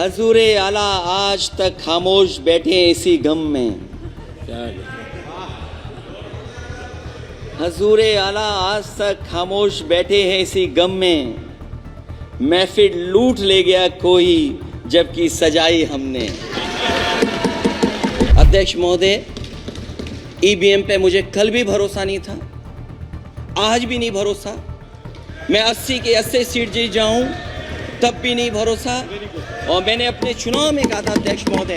हजूरे आला आज तक खामोश बैठे इसी गम में। हजूरे आला आज तक खामोश बैठे हैं इसी गम में। महफिल लूट ले गया कोई जबकि सजाई हमने। अध्यक्ष महोदय, ईवीएम पे मुझे कल भी भरोसा नहीं था, आज भी नहीं भरोसा। मैं 80 के 80 सीट जीत जाऊं तब भी नहीं भरोसा। और मैंने अपने चुनाव में कहा था अध्यक्ष महोदय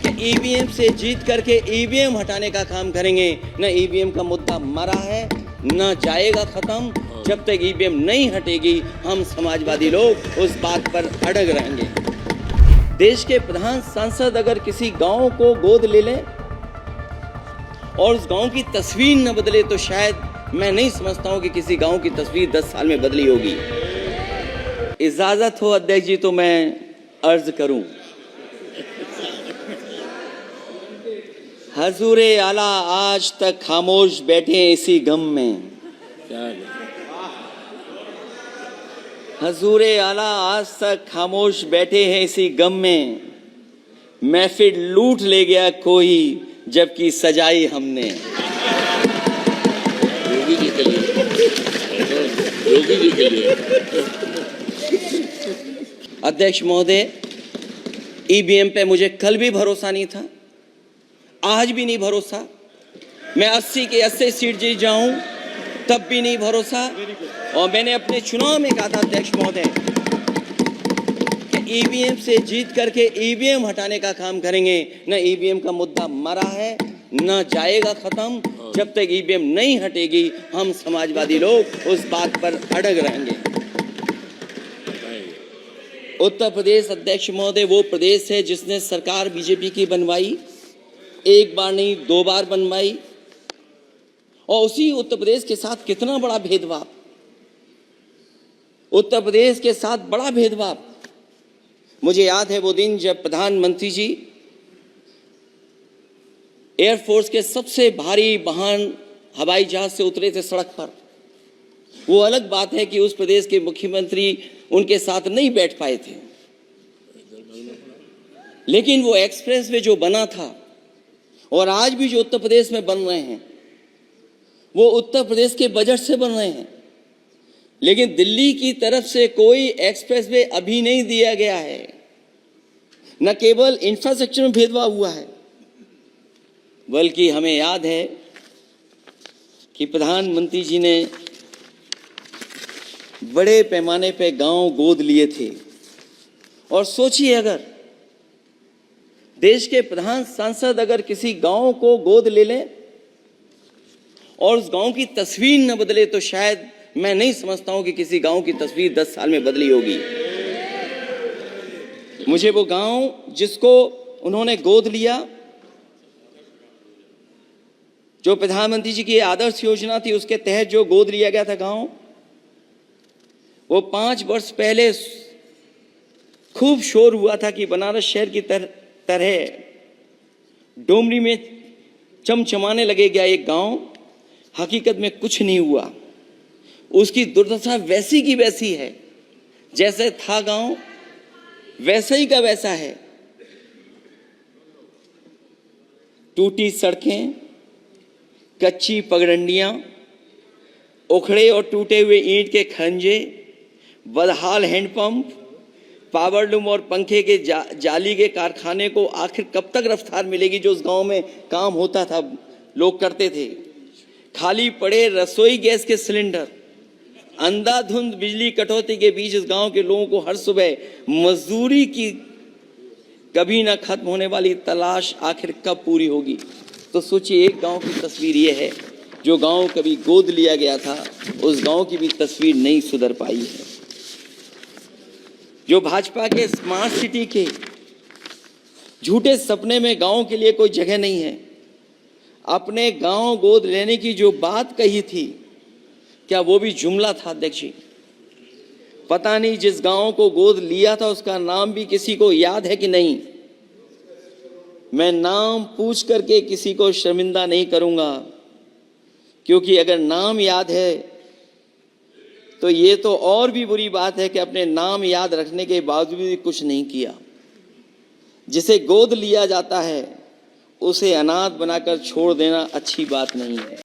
कि ईवीएम से जीत करके ईवीएम हटाने का काम करेंगे। न ईवीएम का मुद्दा मरा है न जाएगा खत्म। जब तक ईवीएम नहीं हटेगी हम समाजवादी लोग उस बात पर अड़ग रहेंगे। देश के प्रधान सांसद अगर किसी गांव को गोद ले लें और उस गांव की तस्वीर न बदले तो शायद मैं नहीं समझता हूं कि किसी गांव की तस्वीर 10 साल में बदली होगी। इजाजत हो अध्यक्ष जी तो मैं अर्ज करूं। हजूरे आला आज तक खामोश बैठे इसी गम में। हजूरे आला आज तक खामोश बैठे हैं इसी गम में। महफिल लूट ले गया कोई जबकि सजाई हमने। योगी जी के लिए, योगी जी के लिए। अध्यक्ष महोदय, ईवीएम पे मुझे कल भी भरोसा नहीं था, आज भी नहीं भरोसा। मैं 80 के 80 सीट जीत जाऊं तब भी नहीं भरोसा। और मैंने अपने चुनाव में कहा था अध्यक्ष महोदय कि ईवीएम से जीत करके ईवीएम हटाने का काम करेंगे। न ईवीएम का मुद्दा मरा है न जाएगा खत्म। जब तक ईवीएम नहीं हटेगी हम समाजवादी लोग उस बात पर अड़ग रहेंगे। उत्तर प्रदेश अध्यक्ष महोदय वो प्रदेश है जिसने सरकार बीजेपी की बनवाई, एक बार नहीं 2 बार बनवाई। और उसी उत्तर प्रदेश के साथ कितना बड़ा भेदभाव, उत्तर प्रदेश के साथ बड़ा भेदभाव। मुझे याद है वो दिन जब प्रधानमंत्री जी एयरफोर्स के सबसे भारी वाहन हवाई जहाज से उतरे थे सड़क पर। वो अलग बात है कि उस प्रदेश के मुख्यमंत्री उनके साथ नहीं बैठ पाए थे, लेकिन वो एक्सप्रेसवे जो बना था और आज भी जो उत्तर प्रदेश में बन रहे हैं वो उत्तर प्रदेश के बजट से बन रहे हैं। लेकिन दिल्ली की तरफ से कोई एक्सप्रेसवे अभी नहीं दिया गया है। न केवल इंफ्रास्ट्रक्चर में भेदभाव हुआ है, बल्कि हमें याद है कि प्रधानमंत्री जी ने बड़े पैमाने पे गांव गोद लिए थे। और सोचिए, अगर देश के प्रधान सांसद अगर किसी गांव को गोद ले लें और उस गांव की तस्वीर न बदले तो शायद मैं नहीं समझता हूं कि किसी गांव की तस्वीर 10 साल में बदली होगी। मुझे वो गांव जिसको उन्होंने गोद लिया, जो प्रधानमंत्री जी की आदर्श योजना थी उसके तहत जो गोद लिया गया था गांव, वो 5 वर्ष पहले खूब शोर हुआ था कि बनारस शहर की तरह डोमरी में चमचमाने लगेगा एक गांव। हकीकत में कुछ नहीं हुआ। उसकी दुर्दशा वैसी की वैसी है, जैसे था गांव वैसा ही का वैसा है। टूटी सड़कें, कच्ची पगडंडियां, उखड़े और टूटे हुए ईंट के खंजे, बदहाल हैंडपंप, पावरलूम और पंखे के जाली के कारखाने को आखिर कब तक रफ्तार मिलेगी जो उस गांव में काम होता था, लोग करते थे। खाली पड़े रसोई गैस के सिलेंडर, अंधाधुंध बिजली कटौती के बीच इस गांव के लोगों को हर सुबह मजदूरी की कभी ना खत्म होने वाली तलाश आखिर कब पूरी होगी। तो सोचिए, एक गांव की तस्वीर ये है। जो गांव कभी गोद लिया गया था उस गांव की भी तस्वीर नहीं सुधर पाई है। जो भाजपा के स्मार्ट सिटी के झूठे सपने में गांव के लिए कोई जगह नहीं है। अपने गांव गोद लेने की जो बात कही थी, क्या वो भी जुमला था अध्यक्ष जी? पता नहीं जिस गांव को गोद लिया था उसका नाम भी किसी को याद है कि नहीं। मैं नाम पूछ करके किसी को शर्मिंदा नहीं करूंगा, क्योंकि अगर नाम याद है तो ये तो और भी बुरी बात है कि अपने नाम याद रखने के बावजूद भी कुछ नहीं किया। जिसे गोद लिया जाता है उसे अनाथ बनाकर छोड़ देना अच्छी बात नहीं है।